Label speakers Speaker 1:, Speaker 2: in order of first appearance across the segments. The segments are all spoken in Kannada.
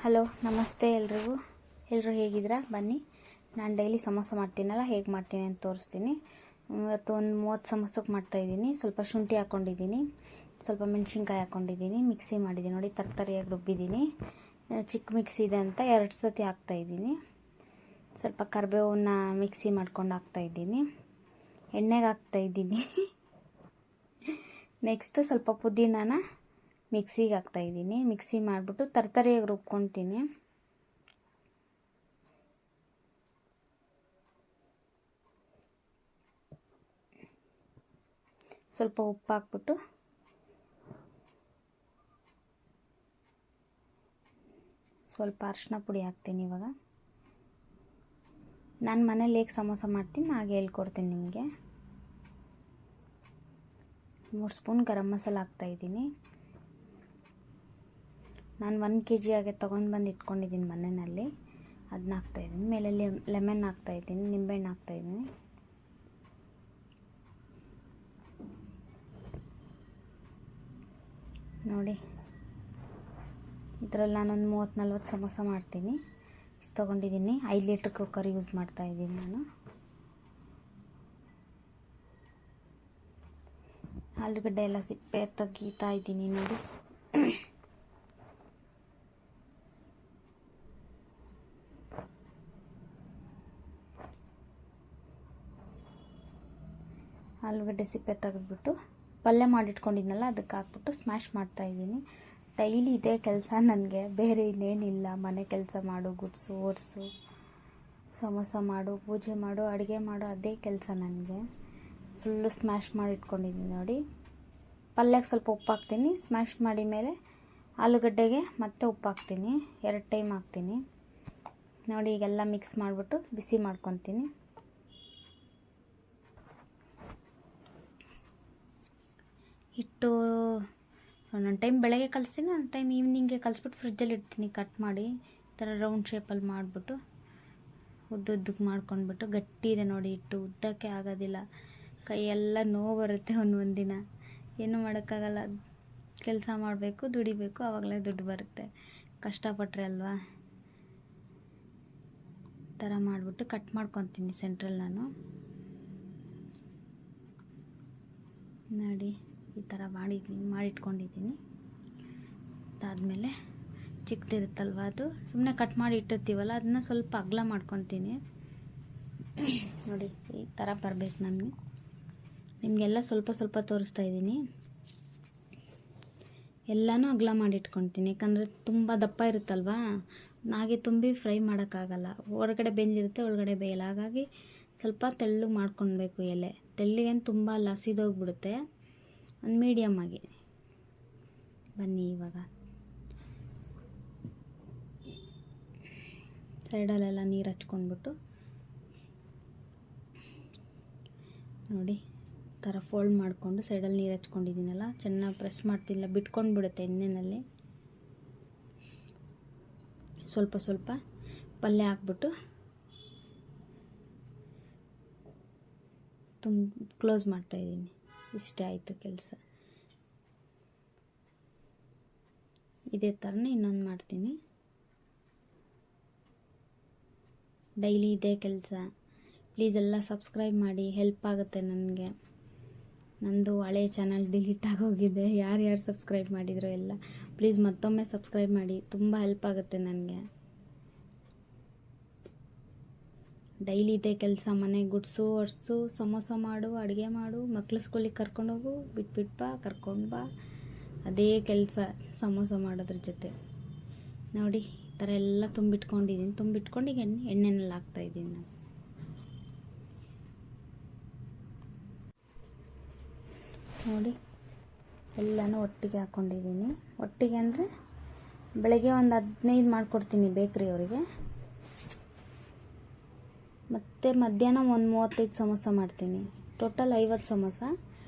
Speaker 1: ಹಲೋ ನಮಸ್ತೆ ಎಲ್ಲರೂ ಹೇಗಿದ್ದೀರಾ? ಬನ್ನಿ ನಾನು ಡೈಲಿ ಸಮೋಸ ಮಾಡ್ತೀನಲ್ಲ, ಹೇಗೆ ಮಾಡ್ತೀನಿ ಅಂತ ತೋರಿಸ್ತೀನಿ. ಇವತ್ತು ಒಂದು 30 ಸಮೋಸಕ್ಕೆ ಮಾಡ್ತಾಯಿದ್ದೀನಿ. ಸ್ವಲ್ಪ ಶುಂಠಿ ಹಾಕ್ಕೊಂಡಿದ್ದೀನಿ, ಸ್ವಲ್ಪ ಮೆಣಸಿನ್ಕಾಯಿ ಹಾಕ್ಕೊಂಡಿದ್ದೀನಿ, ಮಿಕ್ಸಿ ಮಾಡಿದ್ದೀನಿ. ನೋಡಿ ತರ್ತರಿಯಾಗಿ ರುಬ್ಬಿದ್ದೀನಿ. ಚಿಕ್ಕ ಮಿಕ್ಸಿ ಇದೆ ಅಂತ 2 ಸತಿ ಹಾಕ್ತಾಯಿದ್ದೀನಿ. ಸ್ವಲ್ಪ ಕರಿಬೇವನ್ನ ಮಿಕ್ಸಿ ಮಾಡ್ಕೊಂಡು ಹಾಕ್ತಾಯಿದ್ದೀನಿ, ಎಣ್ಣೆಗೆ ಹಾಕ್ತಾಯಿದ್ದೀನಿ. ನೆಕ್ಸ್ಟು ಸ್ವಲ್ಪ ಪುದೀನಾನ ಮಿಕ್ಸಿಗೆ ಹಾಕ್ತಾಯಿದ್ದೀನಿ. ಮಿಕ್ಸಿ ಮಾಡಿಬಿಟ್ಟು ತರ್ತರಿಯಾಗಿ ರುಬ್ಕೊತೀನಿ. ಸ್ವಲ್ಪ ಉಪ್ಪು ಹಾಕ್ಬಿಟ್ಟು ಸ್ವಲ್ಪ ಅರಿಶಿನ ಪುಡಿ ಹಾಕ್ತೀನಿ. ಇವಾಗ ನಾನು ಮನೇಲಿ ಹೇಗೆ ಸಮೋಸ ಮಾಡ್ತೀನಿ ಹಾಗೆ ಹೇಳ್ಕೊಡ್ತೀನಿ ನಿಮಗೆ. 3 ಸ್ಪೂನ್ ಗರಂ ಮಸಾಲ ಹಾಕ್ತಾಯಿದ್ದೀನಿ. ನಾನು 1 kg ಹಾಗೆ ತೊಗೊಂಡು ಬಂದು ಇಟ್ಕೊಂಡಿದ್ದೀನಿ ಮನೆಯಲ್ಲಿ, ಅದನ್ನ ಹಾಕ್ತಾಯಿದ್ದೀನಿ. ಮೇಲೆ ಲೆಮನ್ ಹಾಕ್ತಾಯಿದ್ದೀನಿ, ನಿಂಬೆಹಣ್ಣು ಹಾಕ್ತಾಯಿದ್ದೀನಿ. ನೋಡಿ ಇದರಲ್ಲಿ ನಾನೊಂದು 30-40 ಸಮೋಸ ಮಾಡ್ತೀನಿ. ಇಷ್ಟು ತೊಗೊಂಡಿದ್ದೀನಿ. 5 ಲೀಟ್ರ್ ಕುಕ್ಕರ್ ಯೂಸ್ ಮಾಡ್ತಾಯಿದ್ದೀನಿ ನಾನು. ಆಲೂಗಡ್ಡೆ ಎಲ್ಲ ಸಿಪ್ಪೆ ತೆಗೀತಾ ಇದ್ದೀನಿ. ನೋಡಿ ಆಲೂಗಡ್ಡೆ ಸಿಪ್ಪೆ ತೆಗೆದ್ಬಿಟ್ಟು ಪಲ್ಯ ಮಾಡಿಟ್ಕೊಂಡಿದ್ನಲ್ಲ ಅದಕ್ಕೆ ಹಾಕ್ಬಿಟ್ಟು ಸ್ಮ್ಯಾಶ್ ಮಾಡ್ತಾಯಿದ್ದೀನಿ. ಡೈಲಿ ಇದೇ ಕೆಲಸ ನನಗೆ, ಬೇರೆ ಇನ್ನೇನಿಲ್ಲ. ಮನೆ ಕೆಲಸ ಮಾಡು, ಗುಡ್ಸು ಒರೆಸು, ಸಮೋಸ ಮಾಡು, ಪೂಜೆ ಮಾಡು, ಅಡುಗೆ ಮಾಡು, ಅದೇ ಕೆಲಸ ನನಗೆ. ಫುಲ್ಲು ಸ್ಮ್ಯಾಶ್ ಮಾಡಿಟ್ಕೊಂಡಿದ್ದೀನಿ. ನೋಡಿ ಪಲ್ಯಕ್ಕೆ ಸ್ವಲ್ಪ ಉಪ್ಪು ಹಾಕ್ತೀನಿ. ಸ್ಮ್ಯಾಶ್ ಮಾಡಿ ಮೇಲೆ ಆಲೂಗಡ್ಡೆಗೆ ಮತ್ತೆ ಉಪ್ಪು ಹಾಕ್ತೀನಿ, 2 ಟೈಮ್ ಹಾಕ್ತೀನಿ. ನೋಡಿ ಈಗೆಲ್ಲ ಮಿಕ್ಸ್ ಮಾಡಿಬಿಟ್ಟು ಬಿಸಿ ಮಾಡ್ಕೊತೀನಿ. ಹಿಟ್ಟು ಒಂದೊಂದು ಟೈಮ್ ಬೆಳಗ್ಗೆ ಕಲಿಸ್ತೀನಿ, ಒಂದು ಟೈಮ್ ಈವ್ನಿಂಗ್ಗೆ ಕಲಿಸ್ಬಿಟ್ಟು ಫ್ರಿಜ್ಜಲ್ಲಿ ಇಡ್ತೀನಿ. ಕಟ್ ಮಾಡಿ ಈ ಥರ ರೌಂಡ್ ಶೇಪಲ್ಲಿ ಮಾಡಿಬಿಟ್ಟು ಉದ್ದುದ್ದಕ್ಕೆ ಮಾಡ್ಕೊಂಡ್ಬಿಟ್ಟು. ಗಟ್ಟಿ ಇದೆ ನೋಡಿ ಹಿಟ್ಟು, ಉದ್ದಕ್ಕೆ ಆಗೋದಿಲ್ಲ. ಕೈಯೆಲ್ಲ ನೋವು ಬರುತ್ತೆ ಒಂದೊಂದು ದಿನ. ಏನೂ ಮಾಡೋಕ್ಕಾಗಲ್ಲ. ಕೆಲಸ ಮಾಡಬೇಕು, ದುಡಿಬೇಕು, ಆವಾಗಲೇ ದುಡ್ಡು ಬರುತ್ತೆ. ಕಷ್ಟಪಟ್ಟರೆ ಅಲ್ವಾ. ಈ ಥರ ಮಾಡಿಬಿಟ್ಟು ಕಟ್ ಮಾಡ್ಕೊತೀನಿ ಸೆಂಟ್ರಲ್ಲಿ ನಾನು. ನೋಡಿ ಈ ಥರ ಮಾಡಿಟ್ಕೊಂಡಿದ್ದೀನಿ. ಅದಾದಮೇಲೆ ಚಿಕ್ಕದಿರುತ್ತಲ್ವ, ಅದು ಸುಮ್ಮನೆ ಕಟ್ ಮಾಡಿ ಇಟ್ಟಿರ್ತೀವಲ್ಲ, ಅದನ್ನ ಸ್ವಲ್ಪ ಅಗಲ ಮಾಡ್ಕೊತೀನಿ. ನೋಡಿ ಈ ಥರ ಬರಬೇಕು ನನಗೆ. ನಿಮಗೆಲ್ಲ ಸ್ವಲ್ಪ ಸ್ವಲ್ಪ ತೋರಿಸ್ತಾ ಇದ್ದೀನಿ. ಎಲ್ಲನೂ ಅಗಲ ಮಾಡಿಟ್ಕೊತೀನಿ, ಯಾಕಂದರೆ ತುಂಬ ದಪ್ಪ ಇರುತ್ತಲ್ವ, ಹಾಗೆ ತುಂಬಿ ಫ್ರೈ ಮಾಡೋಕ್ಕಾಗಲ್ಲ. ಹೊರಗಡೆ ಬೆಂದಿರುತ್ತೆ, ಒಳಗಡೆ ಬೇಯಲ್ಲ. ಹಾಗಾಗಿ ಸ್ವಲ್ಪ ತೆಳ್ಳಗೆ ಮಾಡ್ಕೊಳ್ಬೇಕು. ಎಲೆ ತೆಳ್ಳಗೇನು ತುಂಬ ಅಲ್ಲ, ಸಿದೋಗ್ಬಿಡುತ್ತೆ. ಒಂದು ಮೀಡಿಯಮ್ ಆಗಿ. ಬನ್ನಿ ಇವಾಗ ಸೈಡಲ್ಲೆಲ್ಲ ನೀರು ಹಚ್ಕೊಂಡ್ಬಿಟ್ಟು ನೋಡಿ ಈ ಥರ ಫೋಲ್ಡ್ ಮಾಡಿಕೊಂಡು ಸೈಡಲ್ಲಿ ನೀರು ಹಚ್ಕೊಂಡಿದ್ದೀನಲ್ಲ, ಚೆನ್ನಾಗಿ ಪ್ರೆಸ್ ಮಾಡ್ತಿಲ್ಲ, ಬಿಟ್ಕೊಂಡು ಬಿಡುತ್ತೆ ಎಣ್ಣೆಯಲ್ಲಿ. ಸ್ವಲ್ಪ ಸ್ವಲ್ಪ ಪಲ್ಯ ಹಾಕ್ಬಿಟ್ಟು ಕ್ಲೋಸ್ ಮಾಡ್ತಾಯಿದ್ದೀನಿ. ಇಷ್ಟೇ ಆಯಿತು ಕೆಲಸ. ಇದೇ ಥರನೇ ಇನ್ನೊಂದು ಮಾಡ್ತೀನಿ. ಡೈಲಿ ಇದೇ ಕೆಲಸ. ಪ್ಲೀಸ್ ಎಲ್ಲ ಸಬ್ಸ್ಕ್ರೈಬ್ ಮಾಡಿ, ಹೆಲ್ಪ್ ಆಗುತ್ತೆ ನನಗೆ. ನಂದು ಹಳೆ ಚಾನಲ್ ಡಿಲೀಟ್ ಆಗೋಗಿದೆ. ಯಾರ್ಯಾರು ಸಬ್ಸ್ಕ್ರೈಬ್ ಮಾಡಿದ್ರು ಎಲ್ಲ ಪ್ಲೀಸ್ ಮತ್ತೊಮ್ಮೆ ಸಬ್ಸ್ಕ್ರೈಬ್ ಮಾಡಿ, ತುಂಬ ಹೆಲ್ಪ್ ಆಗುತ್ತೆ ನನಗೆ. ಡೈಲಿ ಇದೇ ಕೆಲಸ. ಮನೆ ಗುಡ್ಸು ಒರೆಸು, ಸಮೋಸ ಮಾಡು, ಅಡುಗೆ ಮಾಡು, ಮಕ್ಳು ಸ್ಕೂಲಿಗೆ ಕರ್ಕೊಂಡೋಗು, ಬಿಟ್ಬಿಟ್ಟು ಬಾ, ಕರ್ಕೊಂಡು ಬಾ, ಅದೇ ಕೆಲಸ ಸಮೋಸ ಮಾಡೋದ್ರ ಜೊತೆ. ನೋಡಿ ಈ ಥರ ಎಲ್ಲ ತುಂಬಿಟ್ಕೊಂಡಿದ್ದೀನಿ. ತುಂಬಿಟ್ಕೊಂಡು ಈಗ ಎಣ್ಣೆನಲ್ಲಿ ಹಾಕ್ತಾಯಿದ್ದೀನಿ ನಾನು. ನೋಡಿ ಎಲ್ಲನೂ ಒಟ್ಟಿಗೆ ಹಾಕ್ಕೊಂಡಿದ್ದೀನಿ. ಒಟ್ಟಿಗೆ ಅಂದರೆ ಬೆಳಗ್ಗೆ ಒಂದು 15 ಮಾಡಿಕೊಡ್ತೀನಿ ಬೇಕ್ರಿಯವರಿಗೆ, ಮತ್ತು ಮಧ್ಯಾಹ್ನ ಒಂದು 35 ಸಮೋಸ ಮಾಡ್ತೀನಿ. ಟೋಟಲ್ 50 ಸಮೋಸ.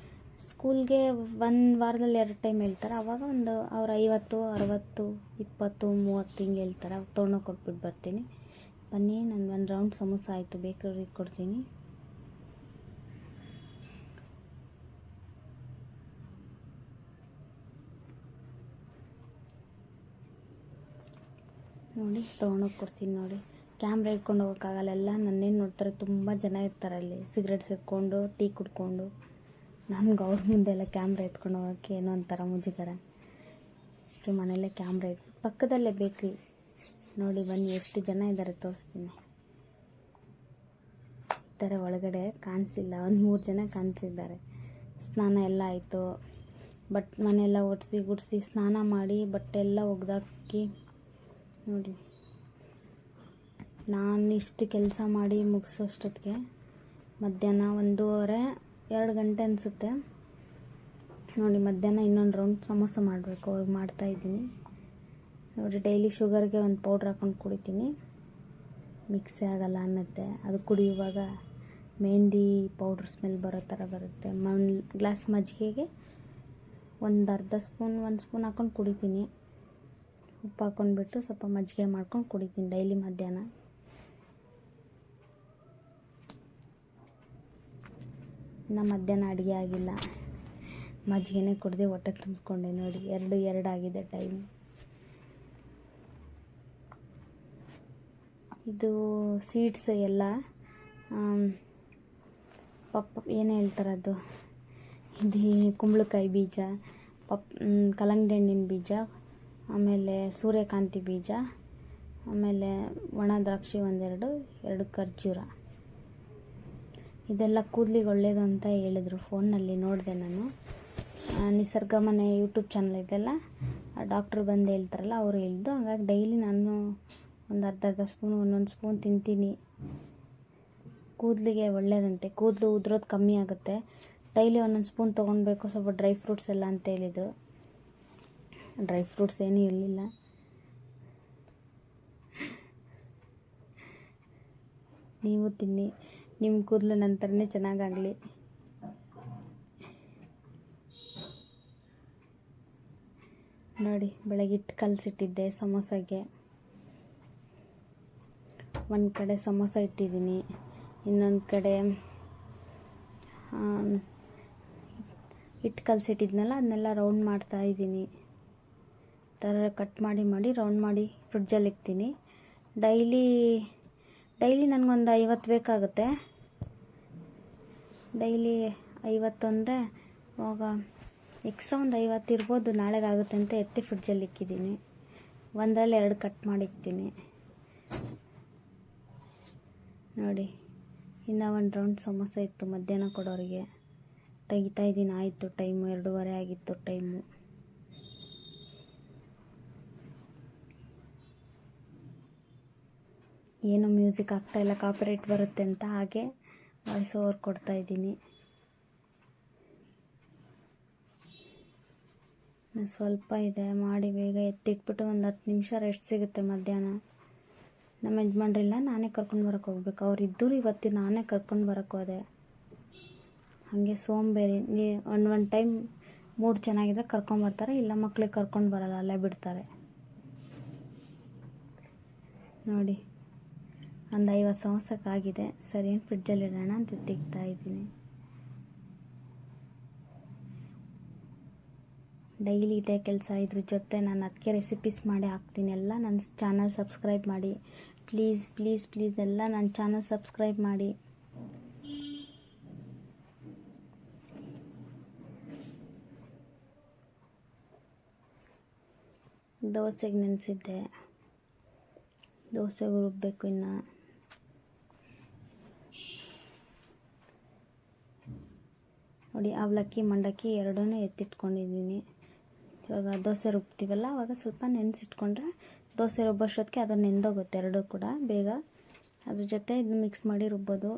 Speaker 1: ಸ್ಕೂಲ್ಗೆ ಒಂದು ವಾರದಲ್ಲಿ 2 ಟೈಮ್ ಹೇಳ್ತಾರೆ. ಆವಾಗ ಅವ್ರು 50, 60, 20, 30 ಹಿಂಗೆ ಹೇಳ್ತಾರೆ. ಅವಾಗ ತೊಗೊಂಡೋಗಿ ಕೊಟ್ಬಿಟ್ಟು ಬರ್ತೀನಿ. ಬನ್ನಿ, ನಾನು 1 ರೌಂಡ್ ಸಮೋಸ ಆಯಿತು, ಬೇಕ್ರಿಯವ್ರಿಗೆ ಕೊಡ್ತೀನಿ. ನೋಡಿ ತೊಗೊಂಡೋಗಿ ಕೊಡ್ತೀನಿ. ನೋಡಿ ಕ್ಯಾಮ್ರಾ ಇಟ್ಕೊಂಡು ಹೋಗೋಕ್ಕಾಗಲ್ಲ, ಎಲ್ಲ ನನ್ನೇನು ನೋಡ್ತಾರೆ, ತುಂಬ ಜನ ಇರ್ತಾರೆ ಅಲ್ಲಿ ಸಿಗರೇಟ್ ಸೇದ್ಕೊಂಡು ಟೀ ಕುಡ್ಕೊಂಡು. ನನಗೆ ಅವ್ರ ಮುಂದೆ ಎಲ್ಲ ಕ್ಯಾಮ್ರಾ ಎತ್ಕೊಂಡು ಹೋಗೋಕ್ಕೆ ಏನೋ ಒಂಥರ ಮುಜುಗರ. ಮನೆಯಲ್ಲೇ ಕ್ಯಾಮ್ರಾ ಇಟ್ಟು ಪಕ್ಕದಲ್ಲೇ ಬೇಕ್ರಿ. ನೋಡಿ ಬನ್ನಿ ಎಷ್ಟು ಜನ ಇದ್ದಾರೆ ತೋರಿಸ್ತೀನಿ. ಈ ಥರ ಒಳಗಡೆ ಕಾಣಿಸಿಲ್ಲ, ಒಂದು 3 ಜನ ಕಾಣಿಸಿದ್ದಾರೆ. ಸ್ನಾನ ಎಲ್ಲ ಆಯಿತು, ಮನೆಯೆಲ್ಲ ಒರೆಸಿ ಗುಡಿಸಿ ಸ್ನಾನ ಮಾಡಿ ಬಟ್ಟೆ ಎಲ್ಲ ಒಗ್ದಾಕಿ. ನೋಡಿ ನಾನು ಇಷ್ಟು ಕೆಲಸ ಮಾಡಿ ಮುಗಿಸೋಷ್ಟೊತ್ತಿಗೆ ಮಧ್ಯಾಹ್ನ 1:30-2 ಗಂಟೆ ಅನಿಸುತ್ತೆ. ನೋಡಿ ಮಧ್ಯಾಹ್ನ ಇನ್ನೊಂದು ರೌಂಡ್ ಸಮೋಸ ಮಾಡಬೇಕು, ಅವ್ರಿಗೆ ಮಾಡ್ತಾಯಿದ್ದೀನಿ. ನೋಡಿ ಡೈಲಿ ಶುಗರ್ಗೆ ಒಂದು ಪೌಡ್ರ್ ಹಾಕ್ಕೊಂಡು ಕುಡಿತೀನಿ, ಮಿಕ್ಸೇ ಆಗಲ್ಲ ಅನ್ನತ್ತೆ. ಅದು ಕುಡಿಯುವಾಗ ಮೆಹಂದಿ ಪೌಡ್ರ್ ಸ್ಮೆಲ್ ಬರೋ ಥರ ಬರುತ್ತೆ. ಗ್ಲಾಸ್ ಮಜ್ಜಿಗೆಗೆ ಒಂದು ಅರ್ಧ ಸ್ಪೂನ್ 1 ಸ್ಪೂನ್ ಹಾಕ್ಕೊಂಡು ಕುಡಿತೀನಿ. ಉಪ್ಪು ಹಾಕ್ಕೊಂಡ್ಬಿಟ್ಟು ಸ್ವಲ್ಪ ಮಜ್ಜಿಗೆ ಮಾಡ್ಕೊಂಡು ಕುಡಿತೀನಿ ಡೈಲಿ ಮಧ್ಯಾಹ್ನ. ಇನ್ನು ಮಧ್ಯಾಹ್ನ ಅಡುಗೆ ಆಗಿಲ್ಲ, ಮಜ್ಜಿಗೆನೇ ಕುಡ್ದು ಹೊಟ್ಟೆ ತುಂಬಿಸ್ಕೊಂಡೆ. ನೋಡಿ 2 ಆಗಿದೆ ಟೈಮ್. ಇದು ಸೀಡ್ಸ್ ಎಲ್ಲ ಏನು ಹೇಳ್ತಾರೆ ಅದು, ಇದು ಕುಂಬಳಕಾಯಿ ಬೀಜ, ಕಲ್ಲಂಗಡಿ ಹಣ್ಣಿನ ಬೀಜ, ಆಮೇಲೆ ಸೂರ್ಯಕಾಂತಿ ಬೀಜ, ಆಮೇಲೆ ಒಣ ದ್ರಾಕ್ಷಿ 2 ಖರ್ಜೂರ. ಇದೆಲ್ಲ ಕೂದಲಿಗೆ ಒಳ್ಳೆಯದು ಅಂತ ಹೇಳಿದ್ರು, ಫೋನ್ನಲ್ಲಿ ನೋಡಿದೆ ನಾನು. ನಿಸರ್ಗ ಮನೆ ಯೂಟ್ಯೂಬ್ ಚಾನಲ್ ಇದೆಲ್ಲ, ಆ ಡಾಕ್ಟ್ರು ಬಂದು ಹೇಳ್ತಾರಲ್ಲ ಅವರು ಹೇಳಿದ್ದು. ಹಾಗಾಗಿ ಡೈಲಿ ನಾನು ಒಂದು ಅರ್ಧ ಸ್ಪೂನ್ 1 ಸ್ಪೂನ್ ತಿಂತೀನಿ. ಕೂದಲಿಗೆ ಒಳ್ಳೆಯದಂತೆ, ಕೂದಲು ಉದುರೋದು ಕಮ್ಮಿ ಆಗುತ್ತೆ. ಡೈಲಿ 1 ಸ್ಪೂನ್ ತೊಗೊಳ್ಬೇಕು. ಸ್ವಲ್ಪ ಡ್ರೈ ಫ್ರೂಟ್ಸ್ ಎಲ್ಲ ಅಂತ ಹೇಳಿದರು. ಡ್ರೈ ಫ್ರೂಟ್ಸ್ ಏನೂ ಇರಲಿಲ್ಲ. ನೀವು ತಿನ್ನಿ, ನಿಮ್ಮ ಕೂದಲು ನಂತರನೇ ಚೆನ್ನಾಗಾಗಲಿ. ನೋಡಿ ಬೆಳಗ್ಗೆ ಹಿಟ್ಟು ಕಲಸಿಟ್ಟಿದ್ದೆ ಸಮೋಸಾಗೆ. ಒಂದು ಕಡೆ ಸಮೋಸ ಇಟ್ಟಿದ್ದೀನಿ, ಇನ್ನೊಂದು ಕಡೆ ಹಿಟ್ಟು ಕಲಸಿಟ್ಟಿದ್ನಲ್ಲ ಅದನ್ನೆಲ್ಲ ರೌಂಡ್ ಮಾಡ್ತಾಯಿದ್ದೀನಿ. ಥರ ಕಟ್ ಮಾಡಿ ರೌಂಡ್ ಮಾಡಿ ಫ್ರಿಡ್ಜಲ್ಲಿ ಇಕ್ತೀನಿ. ಡೈಲಿ ನನಗೊಂದು 50 ಬೇಕಾಗುತ್ತೆ. ಡೈಲಿ 50 ಅಂದರೆ ಆವಾಗ ಎಕ್ಸ್ಟ್ರಾ ಒಂದು 50 ಇರ್ಬೋದು. ನಾಳೆಗಾಗುತ್ತೆ ಅಂತ ಎತ್ತಿ ಫ್ರಿಡ್ಜಲ್ಲಿ ಇಕ್ಕಿದ್ದೀನಿ. ಒಂದರಲ್ಲಿ 2 ಕಟ್ ಮಾಡಿ ಇಕ್ತೀನಿ. ನೋಡಿ ಇನ್ನೂ 1 ರೌಂಡ್ ಸಮೋಸ ಇತ್ತು ಮಧ್ಯಾಹ್ನ ಕೊಡೋರಿಗೆ, ತೆಗಿತಾಯಿದ್ದೀನಿ. ಆಯಿತು ಟೈಮು 2:30 ಆಗಿತ್ತು ಟೈಮು. ಏನೋ ಮ್ಯೂಸಿಕ್ ಆಗ್ತಾಯಿಲ್ಲ, ಕಾಪಿರೈಟ್ ಬರುತ್ತೆ ಅಂತ ಹಾಗೆ ವಾಯ್ಸ್ ಓವರ್ ಕೊಡ್ತಾಯಿದ್ದೀನಿ. ಸ್ವಲ್ಪ ಇದೆ ಮಾಡಿ ಬೇಗ ಎತ್ತಿಟ್ಬಿಟ್ಟು ಒಂದು 10 ನಿಮಿಷ ರೆಸ್ಟ್ ಸಿಗುತ್ತೆ ಮಧ್ಯಾಹ್ನ. ನಮ್ಮ ಯಜಮಾನ್ರಿಲ್ಲ, ನಾನೇ ಕರ್ಕೊಂಡು ಬರೋಕ್ಕೆ ಹೋಗ್ಬೇಕು. ಅವ್ರು ಇದ್ದರು ಇವತ್ತು ನಾನೇ ಕರ್ಕೊಂಡು ಬರೋಕ್ಕೆ ಹೋದೆ. ಹಾಗೆ ಸೋಂಬೇರಿ. ಒಂದು ಟೈಮ್ ಮೂಡ್ ಚೆನ್ನಾಗಿದ್ರೆ ಕರ್ಕೊಂಬರ್ತಾರೆ, ಇಲ್ಲ ಮಕ್ಳಿಗೆ ಕರ್ಕೊಂಡು ಬರಲ್ಲ, ಅಲ್ಲೇ ಬಿಡ್ತಾರೆ. ನೋಡಿ ಒಂದು 50 ಸಮೋಸಕ್ಕಾಗಿದೆ. ಸರಿ ಏನು ಫ್ರಿಡ್ಜಲ್ಲಿ ಇಡೋಣ ಅಂತ ತೆಗಿತಾ ಇದ್ದೀನಿ. ಡೈಲಿ ಇದೇ ಕೆಲಸ. ಇದ್ರ ಜೊತೆ ನಾನು ಅದಕ್ಕೆ ರೆಸಿಪೀಸ್ ಮಾಡಿ ಹಾಕ್ತೀನಿ. ಎಲ್ಲ ನನ್ನ ಚಾನಲ್ ಸಬ್ಸ್ಕ್ರೈಬ್ ಮಾಡಿ ಪ್ಲೀಸ್ ಪ್ಲೀಸ್ ಪ್ಲೀಸ್, ಎಲ್ಲ ನನ್ನ ಚಾನಲ್ ಸಬ್ಸ್ಕ್ರೈಬ್ ಮಾಡಿ. ದೋಸೆಗೆ ನೆನೆಸಿದ್ದೆ, ದೋಸೆಗೆ ರುಬ್ಬಬೇಕು ಇನ್ನು. ನೋಡಿ ಅವಲಕ್ಕಿ ಮಂಡಕ್ಕಿ 2 ಎತ್ತಿಟ್ಕೊಂಡಿದ್ದೀನಿ. ಇವಾಗ ದೋಸೆ ರುಬ್ತೀವಲ್ಲ ಆವಾಗ ಸ್ವಲ್ಪ ನೆನೆಸಿಟ್ಕೊಂಡ್ರೆ ದೋಸೆ ರುಬ್ಬೋಷ್ಟೊತ್ತಿಗೆ ಅದು ನೆಂದೋಗುತ್ತೆ 2 ಕೂಡ ಬೇಗ. ಅದ್ರ ಜೊತೆ ಇದು ಮಿಕ್ಸ್ ಮಾಡಿ ರುಬ್ಬೋದು.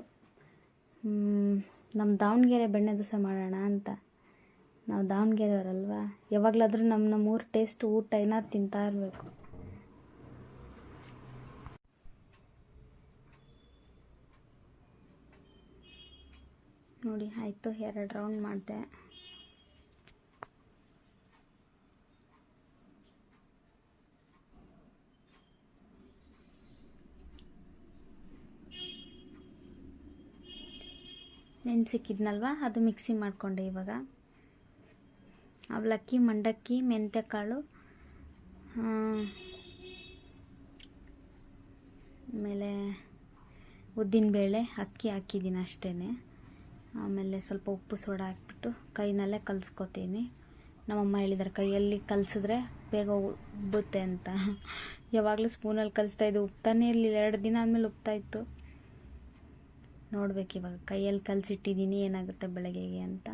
Speaker 1: ನಮ್ಮ ದಾವಣಗೆರೆ ಬೆಣ್ಣೆ ದೋಸೆ ಮಾಡೋಣ ಅಂತ. ನಾವು ದಾವಣಗೆರೆಯವರಲ್ವ, ಯಾವಾಗಲಾದರೂ ನಮ್ಮ ಊರ ಟೇಸ್ಟ್ ಊಟ ಏನಾದ್ರು ತಿಂತಾ ಇರಬೇಕು. ನೋಡಿ ಆಯಿತು, 2 ರೌಂಡ್ ಮಾಡಿದೆ. ನೆನೆಸಿಕ್ಕಿದ್ನಲ್ವ ಅದು ಮಿಕ್ಸಿ ಮಾಡಿಕೊಂಡೆ. ಇವಾಗ ಅವಲಕ್ಕಿ ಮಂಡಕ್ಕಿ ಮೆಂತ್ಯಕಾಳು ಉದ್ದಿನಬೇಳೆ ಅಕ್ಕಿ ಹಾಕಿದ್ದೀನಿ ಅಷ್ಟೇ. ಆಮೇಲೆ ಸ್ವಲ್ಪ ಉಪ್ಪು ಸೋಡಾ ಹಾಕ್ಬಿಟ್ಟು ಕೈನಲ್ಲೇ ಕಲಿಸ್ಕೊತೀನಿ. ನಮ್ಮಮ್ಮ ಹೇಳಿದ್ದಾರೆ ಕೈಯಲ್ಲಿ ಕಲಿಸಿದ್ರೆ ಬೇಗ ಉಬ್ಬುತ್ತೆ ಅಂತ. ಯಾವಾಗಲೂ ಸ್ಪೂನಲ್ಲಿ ಕಲಿಸ್ತಾಯಿದ್ದು, ಉಪ್ತಾನೇ ಇರಲಿಲ್ಲ. 2 ದಿನ ಆದಮೇಲೆ ಉಪ್ತಾಯಿತ್ತು. ನೋಡ್ಬೇಕು ಇವಾಗ ಕೈಯಲ್ಲಿ ಕಲಸಿಟ್ಟಿದ್ದೀನಿ ಏನಾಗುತ್ತೆ ಬೆಳಗ್ಗೆಗೆ ಅಂತ.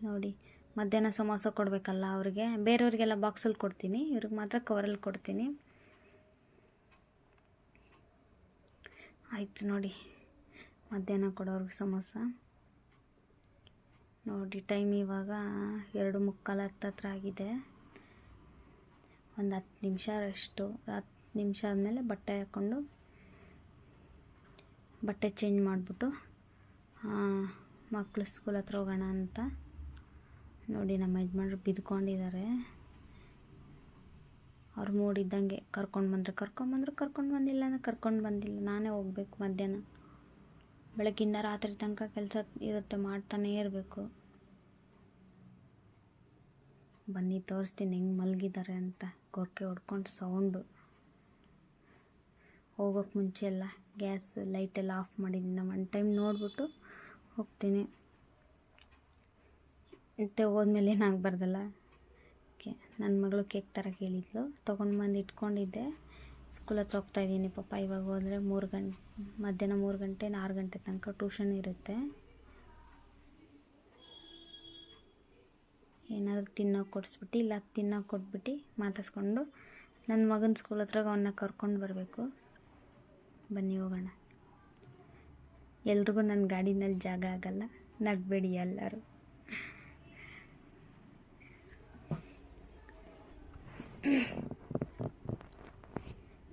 Speaker 1: ನೋಡಿ ಮಧ್ಯಾಹ್ನ ಸಮೋಸ ಕೊಡಬೇಕಲ್ಲ ಅವ್ರಿಗೆ. ಬೇರೆಯವ್ರಿಗೆಲ್ಲ ಬಾಕ್ಸಲ್ಲಿ ಕೊಡ್ತೀನಿ, ಇವ್ರಿಗೆ ಮಾತ್ರ ಕವರಲ್ಲಿ ಕೊಡ್ತೀನಿ. ಆಯಿತು ನೋಡಿ ಮಧ್ಯಾಹ್ನ ಕೊಡೋರ್ಗೆ ಸಮೋಸ. ನೋಡಿ ಟೈಮ್ ಇವಾಗ 2:45 ಹತ್ತತ್ರ ಆಗಿದೆ. ಒಂದು 10 ನಿಮಿಷ ರೆಸ್ಟು. 10 ನಿಮಿಷ ಆದಮೇಲೆ ಬಟ್ಟೆ ಹಾಕ್ಕೊಂಡು ಬಟ್ಟೆ ಚೇಂಜ್ ಮಾಡಿಬಿಟ್ಟು ಮಕ್ಕಳು ಸ್ಕೂಲ್ ಹತ್ರ ಹೋಗೋಣ ಅಂತ. ನೋಡಿ ನಮ್ಮ ಯಜಮಾನ್ರು ಬಿದ್ಕೊಂಡಿದ್ದಾರೆ. ಅವ್ರು ಮೂಡಿದ್ದಂಗೆ ಕರ್ಕೊಂಡು ಬಂದಿಲ್ಲ ಅಂದರೆ ಕರ್ಕೊಂಡು ಬಂದಿಲ್ಲ. ನಾನೇ ಹೋಗ್ಬೇಕು ಮಧ್ಯಾಹ್ನ. ಬೆಳಗ್ಗಿಂದ ರಾತ್ರಿ ತನಕ ಕೆಲಸ ಇರುತ್ತೆ, ಮಾಡ್ತಾನೇ ಇರಬೇಕು. ಬನ್ನಿ ತೋರಿಸ್ತೀನಿ ಹೆಂಗೆ ಮಲಗಿದ್ದಾರೆ ಅಂತ. ಗೊರಕೆ ಹೊಡ್ಕೊಂಡು ಸೌಂಡು. ಹೋಗೋಕ್ಕೆ ಮುಂಚೆ ಎಲ್ಲ ಗ್ಯಾಸ್ ಲೈಟೆಲ್ಲ ಆಫ್ ಮಾಡಿದ್ದೀನಿ. 1 ಟೈಮ್ ನೋಡಿಬಿಟ್ಟು ಹೋಗ್ತೀನಿ. ಮತ್ತೆ ಹೋದ್ಮೇಲೆ ಏನಾಗಬಾರ್ದಲ್ಲ. ನನ್ನ ಮಗಳು ಕೇಕ್ ಥರ ಕೇಳಿದ್ಲು, ತೊಗೊಂಡು ಬಂದು ಇಟ್ಕೊಂಡಿದ್ದೆ. ಸ್ಕೂಲ್ ಹತ್ರ ಹೋಗ್ತಾಯಿದ್ದೀನಿ ಪಾಪ. ಇವಾಗ ಹೋದರೆ ಮಧ್ಯಾಹ್ನ 3 ಗಂಟೆ 6 ಗಂಟೆ ತನಕ ಟ್ಯೂಷನ್ ಇರುತ್ತೆ. ಏನಾದರೂ ತಿನ್ನೋಕೆ ಕೊಡಿಸ್ಬಿಟ್ಟು ಇಲ್ಲ ತಿನ್ನೋಕೆ ಕೊಟ್ಬಿಟ್ಟು ಮಾತಾಡ್ಸ್ಕೊಂಡು ನನ್ನ ಮಗನ ಸ್ಕೂಲ್ ಹತ್ರ ಅವನ್ನ ಕರ್ಕೊಂಡು ಬರಬೇಕು. ಬನ್ನಿ ಹೋಗೋಣ. ಎಲ್ರಿಗೂ ನನ್ನ ಗಾಡಿನಲ್ಲಿ ಜಾಗ ಆಗಲ್ಲ, ನಗಬೇಡಿ ಎಲ್ಲರೂ.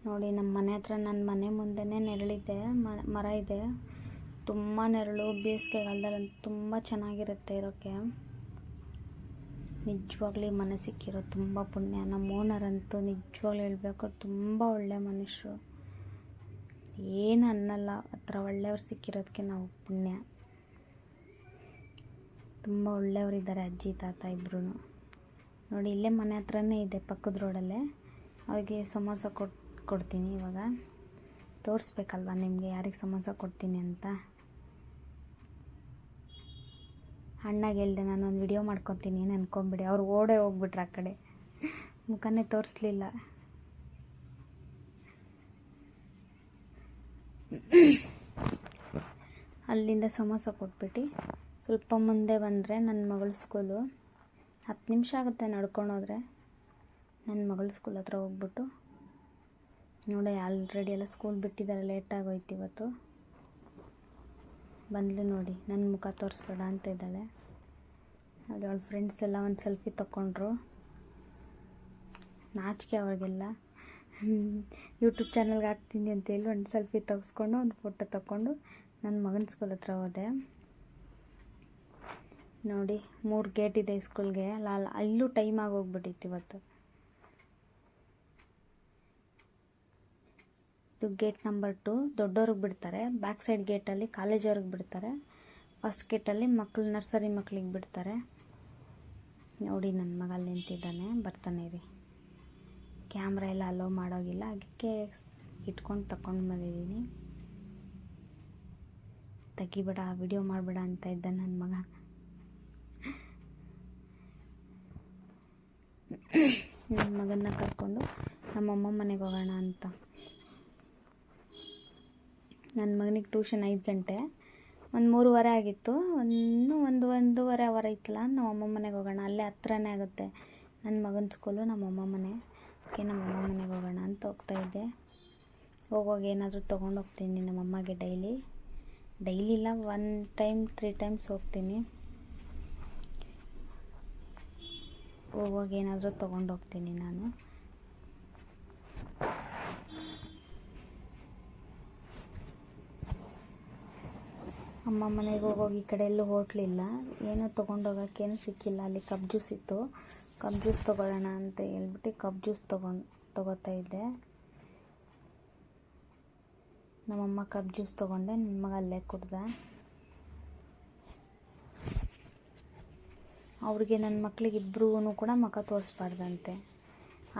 Speaker 1: ನೋಡಿ ನಮ್ಮ ಮನೆ ಹತ್ರ, ನನ್ನ ಮನೆ ಮುಂದೆನೇ ನೆರಳಿದೆ, ಮರ ಇದೆ. ತುಂಬ ನೆರಳು. ಬೇಸಿಗೆಗಾಲದಲ್ಲಿ ತುಂಬ ಚೆನ್ನಾಗಿರುತ್ತೆ ಇರೋಕ್ಕೆ. ನಿಜವಾಗ್ಲೂ ಮನೆ ಸಿಕ್ಕಿರೋ ತುಂಬ ಪುಣ್ಯ. ನಮ್ಮ ಓನರ್ ಅಂತೂ ನಿಜವಾಗ್ಲೂ ಹೇಳಬೇಕು ತುಂಬ ಒಳ್ಳೆ ಮನುಷ್ಯರು. ಏನು ಅನ್ನಲ್ಲ, ಆ ಥರ ಒಳ್ಳೆಯವ್ರು ಸಿಕ್ಕಿರೋದಕ್ಕೆ ನಾವು ಪುಣ್ಯ. ತುಂಬ ಒಳ್ಳೆಯವರಿದ್ದಾರೆ ಅಜ್ಜಿ ತಾತ ಇಬ್ಬರೂ. ನೋಡಿ ಇಲ್ಲೇ ಮನೆ ಹತ್ರನೇ ಇದೆ, ಪಕ್ಕದ ರೋಡಲ್ಲೇ. ಅವ್ರಿಗೆ ಸಮೋಸ ಕೊಡ್ತೀನಿ. ಇವಾಗ ತೋರಿಸ್ಬೇಕಲ್ವ ನಿಮಗೆ ಯಾರಿಗೆ ಸಮೋಸ ಕೊಡ್ತೀನಿ ಅಂತ. ಅಣ್ಣಗೆ ಹೇಳಿದೆ ನಾನು ಒಂದು ವಿಡಿಯೋ ಮಾಡ್ಕೊತೀನಿ ಏನು ಅನ್ಕೊಂಬಿಡಿ. ಅವ್ರು ಓಡೇ ಹೋಗ್ಬಿಟ್ರು ಆ ಕಡೆ, ಮುಖನೇ ತೋರಿಸ್ಲಿಲ್ಲ. ಅಲ್ಲಿಂದ ಸಮೋಸ ಕೊಟ್ಬಿಟ್ಟು ಸ್ವಲ್ಪ ಮುಂದೆ ಬಂದರೆ ನನ್ನ ಮಗಳ ಸ್ಕೂಲು. 10 ನಿಮಿಷ ಆಗುತ್ತೆ ನಡ್ಕೊಂಡು ಹೋದರೆ. ನನ್ನ ಮಗಳ ಸ್ಕೂಲ್ ಹತ್ರ ಹೋಗ್ಬಿಟ್ಟು ನೋಡಿ ಆಲ್ರೆಡಿ ಎಲ್ಲ ಸ್ಕೂಲ್ ಬಿಟ್ಟಿದ್ದಾರೆ, ಲೇಟಾಗೋಯ್ತು ಇವತ್ತು. ಬಂದ್ಲು ನೋಡಿ, ನನ್ನ ಮುಖ ತೋರಿಸ್ಬೇಡ ಅಂತ ಇದ್ದಾಳೆ. ನೋಡಿ ಅವಳ ಫ್ರೆಂಡ್ಸ್ ಎಲ್ಲ ಒಂದು ಸೆಲ್ಫಿ ತಗೊಂಡ್ರು. ನಾಚಿಕೆ ಅವ್ರಿಗೆಲ್ಲ. ಯೂಟ್ಯೂಬ್ ಚಾನಲ್ಗೆ ಹಾಕ್ತೀನಿ ಅಂತೇಳಿ ಒಂದು ಸೆಲ್ಫಿ ತೆಗೆಸ್ಕೊಂಡು ಒಂದು ಫೋಟೋ ತಗೊಂಡು ನನ್ನ ಮಗನ ಸ್ಕೂಲ್ ಹತ್ರ ಹೋದೆ. ನೋಡಿ 3 ಗೇಟ್ ಇದೆ ಸ್ಕೂಲ್ಗೆ. ಅಲ್ಲೂ ಟೈಮ್ ಆಗೋಗ್ಬಿಟ್ಟಿತ್ತು ಇವತ್ತು. ಇದು ಗೇಟ್ ನಂಬರ್ 2. ದೊಡ್ಡವ್ರಿಗೆ ಬಿಡ್ತಾರೆ. ಬ್ಯಾಕ್ ಸೈಡ್ ಗೇಟಲ್ಲಿ ಕಾಲೇಜವ್ರಿಗೆ ಬಿಡ್ತಾರೆ. ಫಸ್ಟ್ ಗೇಟಲ್ಲಿ ಮಕ್ಕಳು ನರ್ಸರಿ ಮಕ್ಕಳಿಗೆ ಬಿಡ್ತಾರೆ. ನೋಡಿ ನನ್ನ ಮಗ ಅಲ್ಲಿ ನಿಂತಿದ್ದಾನೆ, ಬರ್ತಾನೆ ರೀ. ಕ್ಯಾಮ್ರಾ ಎಲ್ಲ ಅಲೋ ಮಾಡೋಗಿಲ್ಲ, ಅದಕ್ಕೆ ಇಟ್ಕೊಂಡು ತಗೊಂಡು ಬಂದಿದ್ದೀನಿ. ತೆಗಿಬೇಡ, ವಿಡಿಯೋ ಮಾಡಬೇಡ ಅಂತ ಇದ್ದ ನನ್ನ ಮಗ. ನನ್ನ ಮಗನ್ನ ಕರ್ಕೊಂಡು ನಮ್ಮಮ್ಮ ಮನೆಗೆ ಹೋಗೋಣ ಅಂತ. ನನ್ನ ಮಗನಿಗೆ ಟ್ಯೂಷನ್ 5 ಗಂಟೆ, ಒಂದು 3:15 ಆಗಿತ್ತು. ಒಂದೂವರೆ ಅವರ್ ಐತಲ್ಲ, ನಮ್ಮಮ್ಮ ಮನೆಗೆ ಹೋಗೋಣ. ಅಲ್ಲೇ ಹತ್ರನೇ ಆಗುತ್ತೆ ನನ್ನ ಮಗನ ಸ್ಕೂಲು, ನಮ್ಮಮ್ಮ ಮನೆ. ಓಕೆ, ನಮ್ಮಮ್ಮ ಮನೆಗೆ ಹೋಗೋಣ ಅಂತ ಹೋಗ್ತಾಯಿದ್ದೆ. ಹೋಗುವಾಗ ಏನಾದರೂ ತೊಗೊಂಡೋಗ್ತೀನಿ ನಮ್ಮಮ್ಮಗೆ. ಡೈಲಿ ಇಲ್ಲ, 1 ಟೈಮ್ 3 ಟೈಮ್ಸ್ ಹೋಗ್ತೀನಿ. ಹೋಗುವಾಗ ಏನಾದರೂ ತೊಗೊಂಡೋಗ್ತೀನಿ ನಾನು. ಅಮ್ಮ ಮನೆಗೆ ಹೋಗೋಗಿ ಈ ಕಡೆ ಎಲ್ಲೂ ಹೋಟ್ಲಿಲ್ಲ, ಏನೂ ತೊಗೊಂಡೋಗೋಕ್ಕೇನು ಸಿಕ್ಕಿಲ್ಲ. ಅಲ್ಲಿ ಕಬ್ ಜ್ಯೂಸ್ ಇತ್ತು, ಕಬ್ ಜ್ಯೂಸ್ ತೊಗೊಳ್ಳೋಣ ಅಂತ ಹೇಳ್ಬಿಟ್ಟು ಕಬ್ ಜ್ಯೂಸ್ ತೊಗೋತಾ ಇದ್ದೆ. ನಮ್ಮಮ್ಮ ಕಬ್ ಜ್ಯೂಸ್ ತೊಗೊಂಡೆ, ನನ್ನ ಮಗ ಅಲ್ಲೇ ಕುಡ್ದ. ಅವ್ರಿಗೆ ನನ್ನ ಮಕ್ಳಿಗೆ ಇಬ್ಬರೂ ಕೂಡ ಮುಖ ತೋರಿಸ್ಬಾರ್ದಂತೆ,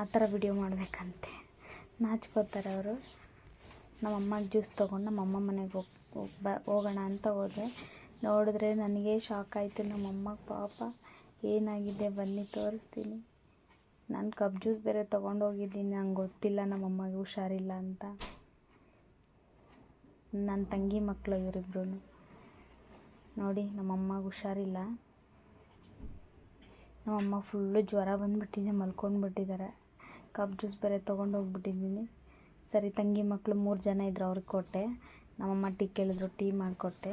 Speaker 1: ಆ ಥರ ವಿಡಿಯೋ ಮಾಡಬೇಕಂತೆ. ನಾಚ್ಕೋತಾರೆ ಅವರು. ನಮ್ಮಮ್ಮಗೆ ಜ್ಯೂಸ್ ತೊಗೊಂಡು ನಮ್ಮಮ್ಮ ಮನೆಗೆ ಹೋಗೋಣ ಅಂತ ಹೋದೆ. ನೋಡಿದ್ರೆ ನನಗೆ ಶಾಕ್ ಆಯಿತು. ನಮ್ಮಮ್ಮಗೆ ಪಾಪ ಏನಾಗಿದೆ ಬನ್ನಿ ತೋರಿಸ್ತೀನಿ. ನಾನು ಕಪ್ ಜ್ಯೂಸ್ ಬೇರೆ ತೊಗೊಂಡೋಗಿದ್ದೀನಿ, ನಂಗೆ ಗೊತ್ತಿಲ್ಲ ನಮ್ಮಮ್ಮಗೆ ಹುಷಾರಿಲ್ಲ ಅಂತ. ನನ್ನ ತಂಗಿ ಮಕ್ಕಳು ಇವರಿಬ್ರು. ನೋಡಿ ನಮ್ಮಮ್ಮಗೆ ಹುಷಾರಿಲ್ಲ. ನಮ್ಮಮ್ಮ ಫುಲ್ಲು ಜ್ವರ ಬಂದುಬಿಟ್ಟಿದೆ, ಮಲ್ಕೊಂಡ್ಬಿಟ್ಟಿದ್ದಾರೆ. ಕಪ್ ಜ್ಯೂಸ್ ಬೇರೆ ತೊಗೊಂಡೋಗ್ಬಿಟ್ಟಿದ್ದೀನಿ. ಸರಿ ತಂಗಿ ಮಕ್ಕಳು 3 ಜನ ಇದ್ರು, ಅವ್ರಿಗೆ ಕೊಟ್ಟೆ. ನಮ್ಮಮ್ಮ ಟೀ ಕೇಳಿದ್ರು, ಟೀ ಮಾಡಿಕೊಟ್ಟೆ.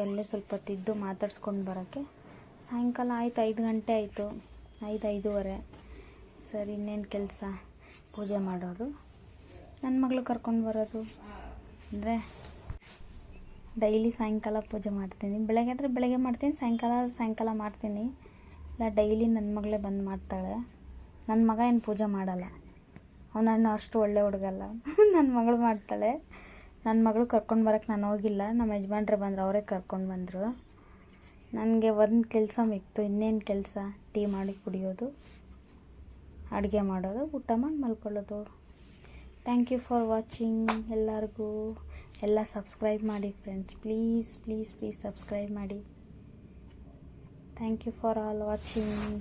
Speaker 1: ಅಲ್ಲೇ ಸ್ವಲ್ಪ ಹೊತ್ತಿದ್ದು ಮಾತಾಡ್ಸ್ಕೊಂಡು ಬರೋಕ್ಕೆ ಸಾಯಂಕಾಲ ಆಯಿತು. 5 ಗಂಟೆ ಆಯಿತು, 5:05. ಸರಿ ಇನ್ನೇನು ಕೆಲಸ, ಪೂಜೆ ಮಾಡೋದು, ನನ್ನ ಮಗಳು ಕರ್ಕೊಂಡು ಬರೋದು. ಅಂದರೆ ಡೈಲಿ ಸಾಯಂಕಾಲ ಪೂಜೆ ಮಾಡ್ತೀನಿ. ಬೆಳಗ್ಗೆ ಆದರೆ ಬೆಳಗ್ಗೆ ಮಾಡ್ತೀನಿ, ಸಾಯಂಕಾಲ ಮಾಡ್ತೀನಿ. ಇಲ್ಲ ಡೈಲಿ ನನ್ನ ಮಗಳೇ ಬಂದು ಮಾಡ್ತಾಳೆ. ನನ್ನ ಮಗ ಏನು ಪೂಜೆ ಮಾಡಲ್ಲ, ಅವನನ್ನು ಅಷ್ಟು ಒಳ್ಳೆ ಹುಡುಗಲ್ಲ. ನನ್ನ ಮಗಳು ಮಾಡ್ತಾಳೆ. ನನ್ನ ಮಗಳು ಕರ್ಕೊಂಡು ಬರೋಕ್ಕೆ ನಾನು ಹೋಗಿಲ್ಲ, ನಮ್ಮ ಯಜಮಾನ್ರೆ ಬಂದರು, ಅವರೇ ಕರ್ಕೊಂಡು ಬಂದರು. ನನಗೆ ಒಂದು ಕೆಲಸ ಮಿಕ್ತು. ಇನ್ನೇನು ಕೆಲಸ, ಟೀ ಮಾಡಿ ಕುಡಿಯೋದು, ಅಡುಗೆ ಮಾಡೋದು, ಊಟ ಮಾಡಿ ಮಲ್ಕೊಳ್ಳೋದು. Thank you for watching. ಎಲ್ಲರಿಗೂ ಎಲ್ಲ ಸಬ್ಸ್ಕ್ರೈಬ್ ಮಾಡಿ ಫ್ರೆಂಡ್ಸ್, ಪ್ಲೀಸ್ ಸಬ್ಸ್ಕ್ರೈಬ್ ಮಾಡಿ. Thank you for all watching.